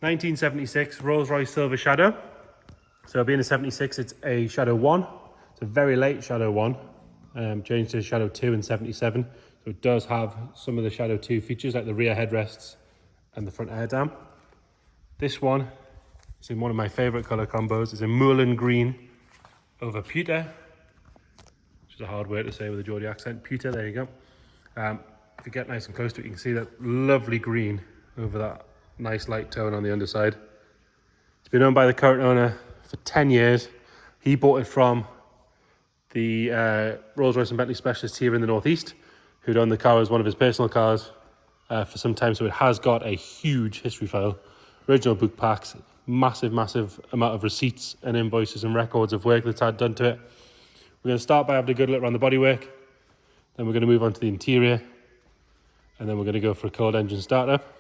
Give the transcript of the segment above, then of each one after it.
1976 Rolls-Royce Silver Shadow. So being a 76, it's a Shadow 1. It's a very late Shadow 1. Changed to Shadow 2 in 77. So it does have some of the Shadow 2 features like the rear headrests and the front air dam. This one is in one of my favorite color combos. It's in Moulin Green over Pewter, which is a hard word to say with a Geordie accent. Pewter, there you go. If you get nice and close to it, you can see that lovely green over that nice light tone on the underside. It's been owned by the current owner for 10 years. He bought it from the Rolls-Royce and Bentley specialist here in the Northeast, who'd owned the car as one of his personal cars for some time, so it has got a huge history file. Original book packs, massive amount of receipts and invoices and records of work that's had done to it. We're going to start by having a good look around the bodywork, then we're going to move on to the interior, and then we're going to go for a cold engine startup.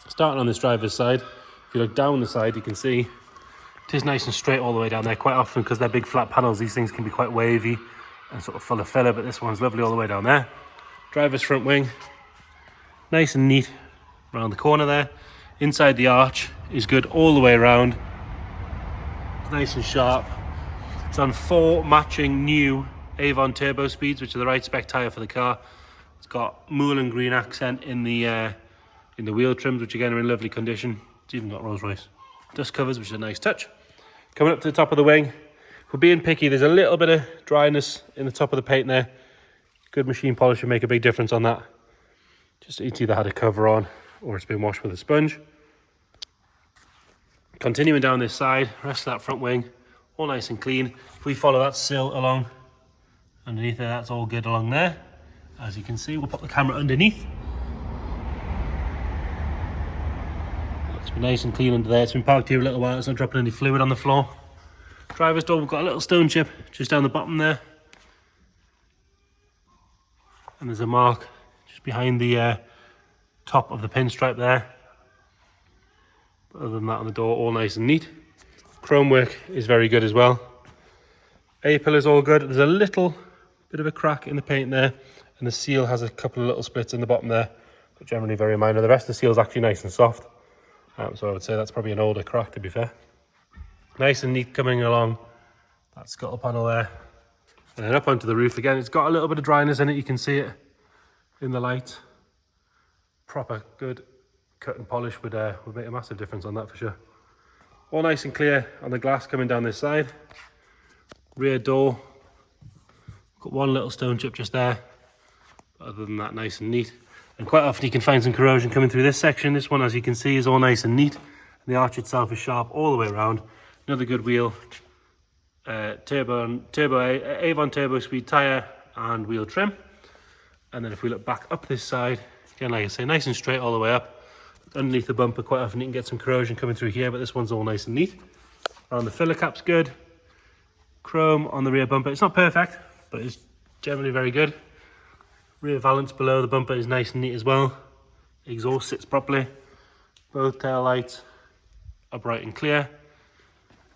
Starting on this driver's side, if you look down the side, you can see it is nice and straight all the way down there. Quite often, because they're big flat panels, these things can be quite wavy and sort of full of filler, but this one's lovely all the way down there. Driver's front wing, nice and neat around the corner there. Inside the arch is good all the way around. It's nice and sharp. It's on 4 matching new Avon turbo speeds, which are the right spec tyre for the car. It's got Moulin Green accent in the wheel trims, which again are in lovely condition. It's even got Rolls-Royce dust covers, which is a nice touch. Coming up to the top of the wing, if we're being picky, there's a little bit of dryness in the top of the paint there. Good machine polish would make a big difference on that. Just it's either had a cover on or it's been washed with a sponge. Continuing down this side, rest of that front wing, all nice and clean. If we follow that sill along underneath there, that's all good along there. As you can see, we'll pop the camera underneath. It's been nice and clean under there. It's been parked here a little while. It's not dropping any fluid on the floor. Driver's door, we've got a little stone chip just down the bottom there. And there's a mark just behind the top of the pinstripe there. But other than that, on the door, all nice and neat. Chrome work is very good as well. A-pillar's all good. There's a little bit of a crack in the paint there, and the seal has a couple of little splits in the bottom there, but generally very minor. The rest of the seal is actually nice and soft. So I would say that's probably an older crack, to be fair. Nice and neat coming along that scuttle panel there. And then up onto the roof again. It's got a little bit of dryness in it. You can see it in the light. Proper good cut and polish would make a massive difference on that for sure. All nice and clear on the glass coming down this side. Rear door. Got one little stone chip just there. But other than that, nice and neat. And quite often you can find some corrosion coming through this section. This one, as you can see, is all nice and neat. And the arch itself is sharp all the way around. Another good wheel. Avon turbo speed tyre and wheel trim. And then if we look back up this side, again, like I say, nice and straight all the way up. Underneath the bumper, quite often you can get some corrosion coming through here, but this one's all nice and neat. Around the filler cap's good. Chrome on the rear bumper. It's not perfect, but it's generally very good. Rear valance below the bumper is nice and neat as well. Exhaust sits properly. Both tail lights are bright and clear.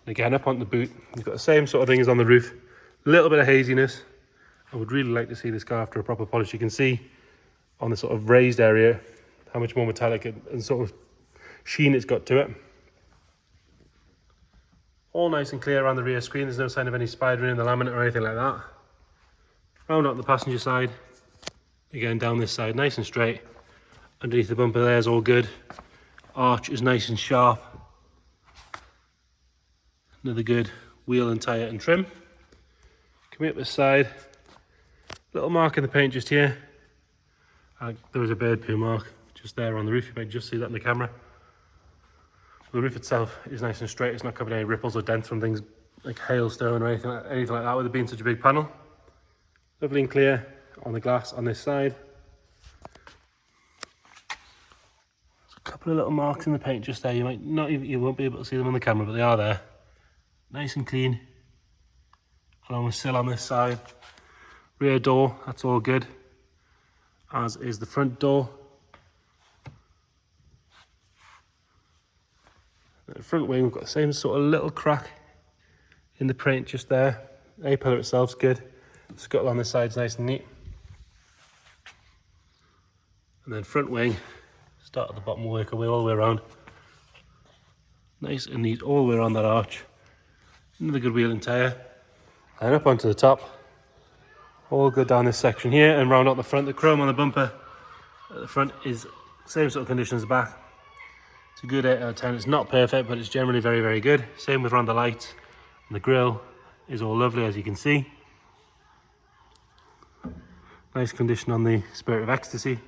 And again, up on the boot, you've got the same sort of thing as on the roof. A little bit of haziness. I would really like to see this car after a proper polish. You can see on the sort of raised area how much more metallic and sort of sheen it's got to it. All nice and clear around the rear screen. There's no sign of any spidering in the laminate or anything like that. Round up the passenger side. Again, down this side, nice and straight. Underneath the bumper there is all good. Arch is nice and sharp. Another good wheel and tyre and trim. Coming up this side, little mark in the paint just here. There was a bird poo mark just there on the roof. You might just see that in the camera. The roof itself is nice and straight. It's not covered in any ripples or dents from things like hailstone or anything like that with it being such a big panel. Lovely and clear on the glass on this side. There's a couple of little marks in the paint just there. You won't be able to see them on the camera, but they are there. Nice and clean. Along with sill on this side. Rear door, that's all good. As is the front door. The front wing, we've got the same sort of little crack in the paint just there. A-pillar itself's good. The scuttle on this side's nice and neat. And then front wing, start at the bottom, work our way all the way around. Nice and neat all the way around that arch. Another good wheel and tyre. And up onto the top. All good down this section here and round out the front. The chrome on the bumper at the front is same sort of condition as the back. It's a good 8 out of 10. It's not perfect, but it's generally very, very good. Same with around the lights. And the grille is all lovely, as you can see. Nice condition on the Spirit of Ecstasy.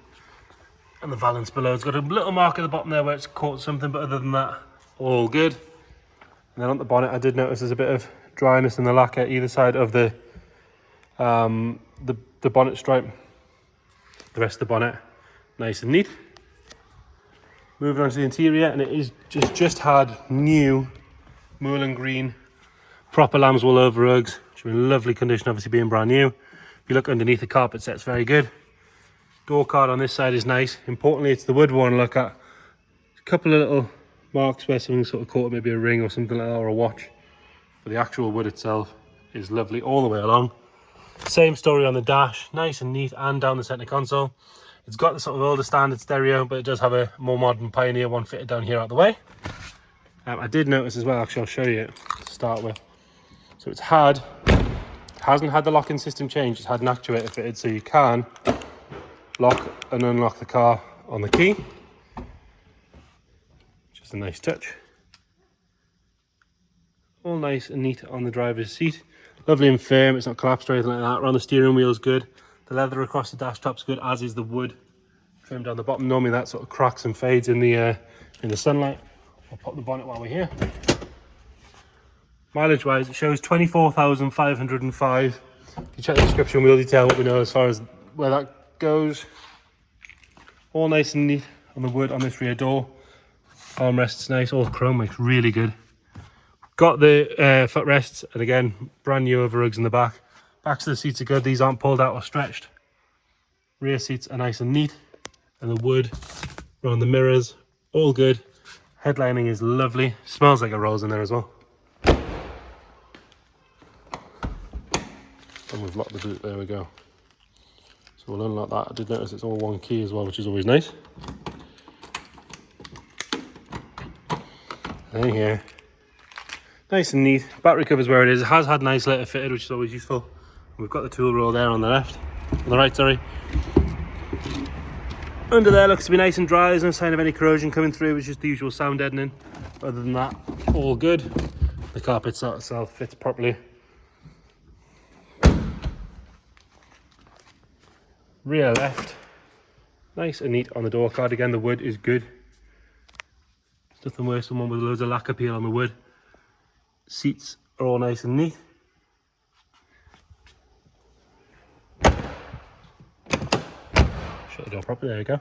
And the valance below. It's got a little mark at the bottom there where it's caught something, but other than that, all good. And then on the bonnet, I did notice there's a bit of dryness in the lacquer either side of the bonnet stripe. The rest of the bonnet, nice and neat. Moving on to the interior, and it is just had new Moorland green proper lambs wool over rugs, which are in lovely condition, obviously being brand new. If you look underneath, the carpet set's very good. Door card on this side is nice. Importantly, it's the wood one. Look at a couple of little marks where something sort of caught, maybe a ring or something like that, or a watch. But the actual wood itself is lovely all the way along. Same story on the dash, nice and neat, and down the centre console. It's got the sort of older standard stereo, but it does have a more modern Pioneer one fitted down here out the way. I did notice as well, actually I'll show you to start with. So it hasn't had the locking system changed, it's had an actuator fitted, so you can lock and unlock the car on the key. Just a nice touch. All nice and neat on the driver's seat. Lovely and firm, it's not collapsed or anything like that. Around the steering wheel is good. The leather across the dash top's good, as is the wood trim down the bottom. Normally that sort of cracks and fades in the sunlight. I'll pop the bonnet while we're here. Mileage wise, it shows 24,505. If you check the description, we'll detail what we know as far as where that goes. All nice and neat on the wood on this rear door. Armrest's nice, all chrome, looks really good. Got the footrests, and again, brand new over rugs in the back. Backs of the seats are good, these aren't pulled out or stretched. Rear seats are nice and neat. And the wood around the mirrors, all good. Headlining is lovely, smells like a rose in there as well. And we've locked the boot, there we go. So we'll unlock that. I did notice it's all one key as well, which is always nice. And in here, nice and neat. Battery cover's where it is. It has had nice leather fitted, which is always useful. We've got the tool roll there on the left, on the right, sorry. Under there looks to be nice and dry. There's no sign of any corrosion coming through, which is the usual sound deadening. Other than that, all good. The carpet itself fits properly. Rear left, nice and neat on the door card. Again, the wood is good. There's nothing worse than one with loads of lacquer peel on the wood. Seats are all nice and neat. Shut the door properly, there you go.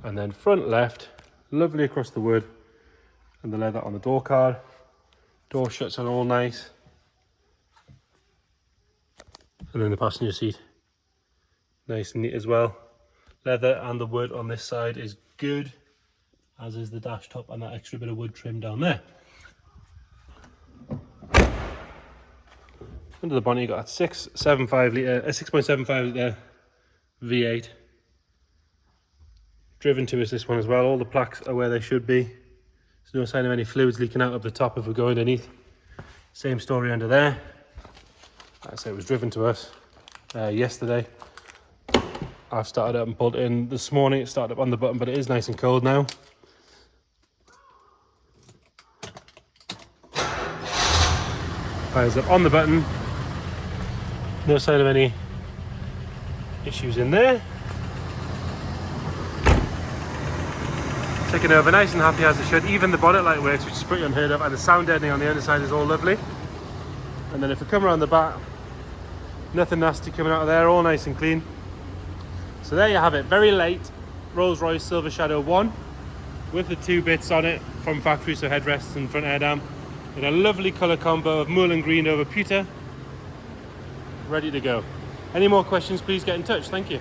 And then front left, lovely across the wood and the leather on the door card. Door shuts are all nice. And then the passenger seat, nice and neat as well. Leather and the wood on this side is good, as is the dash top and that extra bit of wood trim down there. Under the bonnet you got a 6.75 litre V8. Driven to is this one as well. All the plaques are where they should be. There's no sign of any fluids leaking out of the top if we go underneath. Same story under there. Like I say, it was driven to us yesterday. I've started up and pulled it in this morning. It started up on the button, but it is nice and cold now. Fires up on the button. No sign of any issues in there. Taking over nice and happy as it should. Even the bonnet light works, which is pretty unheard of, and the sound deadening on the underside is all lovely. And then if we come around the back, nothing nasty coming out of there, all nice and clean. So there you have it, very late Rolls-Royce Silver Shadow 1 with the 2 bits on it from factory, so headrests and front air dam, in a lovely colour combo of Moorland green over pewter. Ready to go. Any more questions, please get in touch. Thank you.